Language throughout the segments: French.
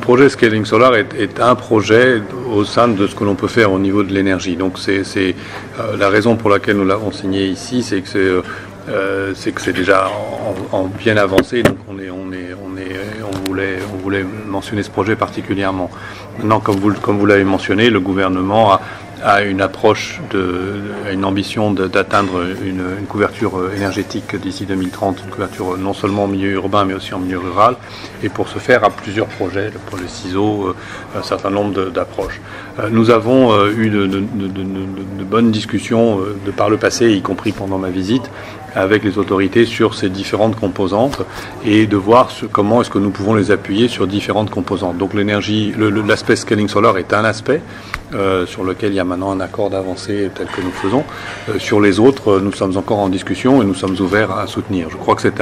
projet Scaling Solar est un projet au sein de ce que l'on peut faire au niveau de l'énergie. Donc c'est la raison pour laquelle nous l'avons signé ici, c'est que c'est déjà en bien avancé. Donc on voulait mentionner ce projet particulièrement. Maintenant, comme vous l'avez mentionné, le gouvernement a une approche, une ambition d'atteindre une couverture énergétique d'ici 2030, une couverture non seulement en milieu urbain mais aussi en milieu rural, et pour ce faire à plusieurs projets, pour le ciseau, un certain nombre d'approches. Nous avons eu de bonnes discussions de par le passé, y compris pendant ma visite, avec les autorités sur ces différentes composantes et de voir comment est-ce que nous pouvons les appuyer sur différentes composantes. Donc l'énergie, l'aspect Scaling Solar est un aspect sur lequel il y a maintenant un accord d'avancée tel que nous faisons. Sur les autres, nous sommes encore en discussion et nous sommes ouverts à soutenir. Je crois que c'est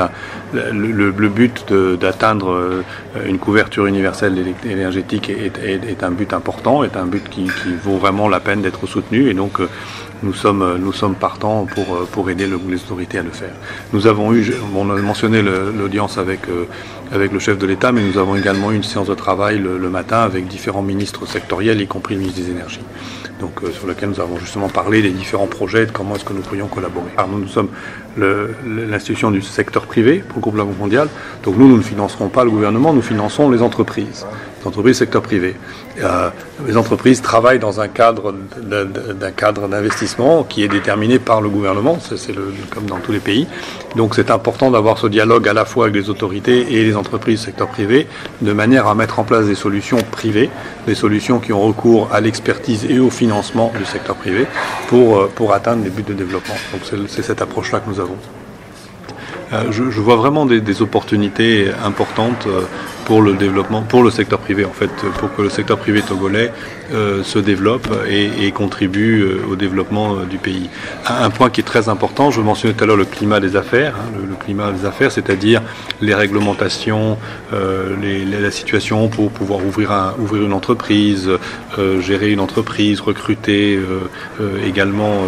le but d'atteindre une couverture universelle énergétique est un but important, est un but qui vaut vraiment la peine d'être soutenu, et donc nous sommes partants pour aider les autorités à le faire. Nous avons on a mentionné l'audience avec le chef de l'État, mais nous avons également eu une séance de travail le matin avec différents ministres sectoriels, y compris le ministre des Énergies. Donc sur lequel nous avons justement parlé des différents projets, de comment est-ce que nous pourrions collaborer. Alors nous sommes l'institution du secteur privé pour le groupe La Banque mondiale. Donc nous ne financerons pas le gouvernement, nous finançons les entreprises secteur privé. Les entreprises travaillent dans un cadre d'investissement qui est déterminé par le gouvernement, c'est comme dans tous les pays. Donc c'est important d'avoir ce dialogue à la fois avec les autorités et les entreprises secteur privé, de manière à mettre en place des solutions privées, des solutions qui ont recours à l'expertise et au financement du secteur privé pour atteindre les buts de développement. Donc c'est cette approche-là que nous avons. Je vois vraiment des opportunités importantes pour le développement, pour le secteur privé en fait, pour que le secteur privé togolais se développe et contribue au développement du pays. Un point qui est très important, je mentionnais tout à l'heure le climat des affaires, le climat des affaires, c'est-à-dire les réglementations, la situation pour pouvoir ouvrir une entreprise, gérer une entreprise, recruter, également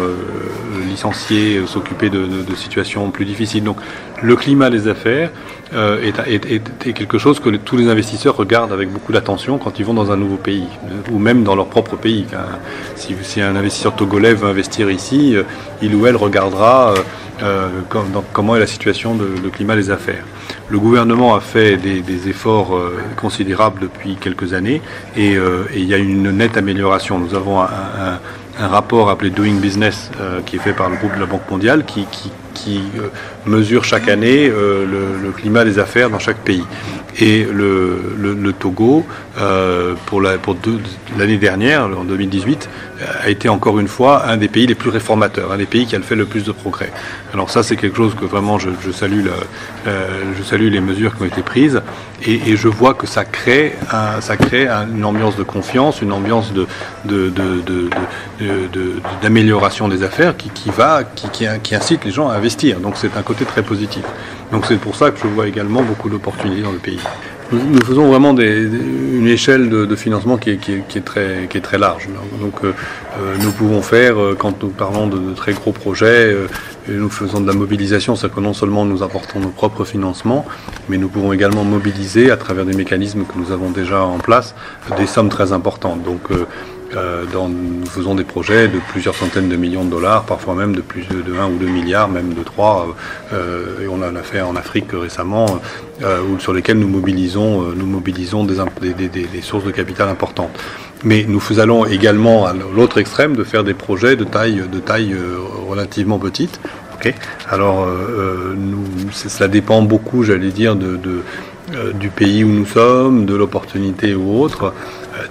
licencier, s'occuper de situations plus difficiles. Donc le climat des affaires est quelque chose que tous les investisseurs regardent avec beaucoup d'attention quand ils vont dans un nouveau pays, ou même dans leur propre pays. Si un investisseur togolais veut investir ici, il ou elle regardera comment est la situation de climat des affaires. Le gouvernement a fait des efforts considérables depuis quelques années et il y a une nette amélioration. Nous avons un rapport appelé Doing Business qui est fait par le groupe de la Banque mondiale qui mesure chaque année le climat des affaires dans chaque pays. Et le Togo, pour l'année dernière, en 2018, a été encore une fois un des pays les plus réformateurs, un des pays qui a fait le plus de progrès. Alors ça, c'est quelque chose que vraiment je salue les mesures qui ont été prises et je vois que ça crée une ambiance de confiance, une ambiance d'amélioration des affaires qui incite les gens à investir. Donc c'est un côté très positif. Donc c'est pour ça que je vois également beaucoup d'opportunités dans le pays. Nous faisons vraiment une échelle de financement qui est très large. Donc nous pouvons faire, quand nous parlons de très gros projets, nous faisons de la mobilisation, c'est que non seulement nous apportons nos propres financements, mais nous pouvons également mobiliser à travers des mécanismes que nous avons déjà en place des sommes très importantes. Donc nous faisons des projets de plusieurs centaines de millions de dollars, parfois même de plus de 1 ou 2 milliards, même de 3. Et on en a fait en Afrique récemment, sur lesquels nous mobilisons des sources de capital importantes. Mais nous allons également à l'autre extrême de faire des projets de taille relativement petite. Okay. Alors cela dépend beaucoup, j'allais dire, du pays où nous sommes, de l'opportunité ou autre.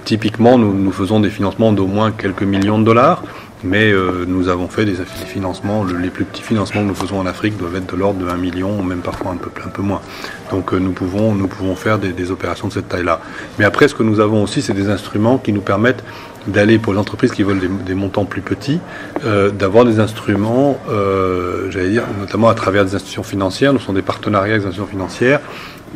Typiquement, nous faisons des financements d'au moins quelques millions de dollars, mais nous avons fait des financements, les plus petits financements que nous faisons en Afrique doivent être de l'ordre de 1 million, même parfois un peu moins. Donc nous pouvons faire des opérations de cette taille-là. Mais après, ce que nous avons aussi, c'est des instruments qui nous permettent d'aller, pour les entreprises qui veulent des montants plus petits, d'avoir des instruments, j'allais dire, notamment à travers des institutions financières. Nous sommes des partenariats avec des institutions financières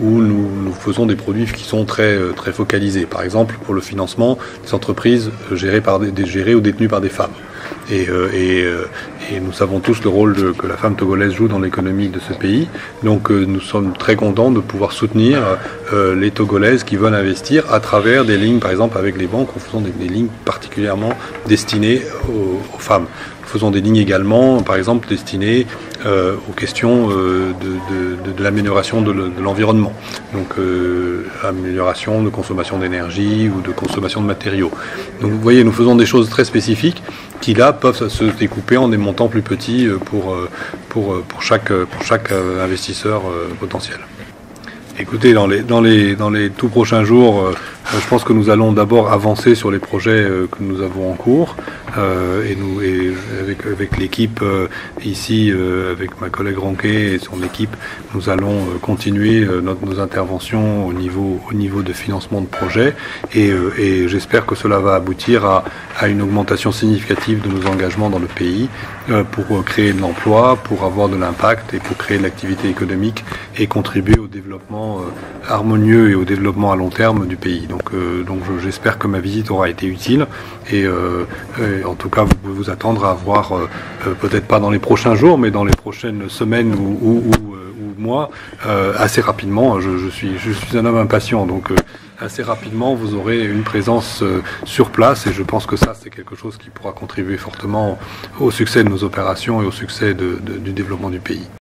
où nous faisons des produits qui sont très focalisés. Par exemple, pour le financement des entreprises gérées ou détenues par des femmes. et nous savons tous le rôle que la femme togolaise joue dans l'économie de ce pays. Donc nous sommes très contents de pouvoir soutenir les Togolaises qui veulent investir à travers des lignes, par exemple avec les banques, en faisant des lignes particulièrement destinées aux femmes. Nous faisons des lignes également, par exemple, destinées aux questions de l'amélioration de l'environnement. Donc amélioration de consommation d'énergie ou de consommation de matériaux. Donc vous voyez, nous faisons des choses très spécifiques qui là peuvent se découper en des montants plus petits pour chaque investisseur potentiel. Écoutez, dans les tout prochains jours, je pense que nous allons d'abord avancer sur les projets que nous avons en cours et avec l'équipe ici, avec ma collègue Ronquet et son équipe, nous allons continuer nos interventions au niveau de financement de projets et j'espère que cela va aboutir à une augmentation significative de nos engagements dans le pays pour créer de l'emploi, pour avoir de l'impact et pour créer de l'activité économique et contribuer au développement harmonieux et au développement à long terme du pays. Donc j'espère que ma visite aura été utile et en tout cas vous pouvez vous attendre à voir peut-être pas dans les prochains jours mais dans les prochaines semaines ou mois assez rapidement. Je suis un homme impatient donc assez rapidement vous aurez une présence sur place et je pense que ça c'est quelque chose qui pourra contribuer fortement au succès de nos opérations et au succès du développement du pays.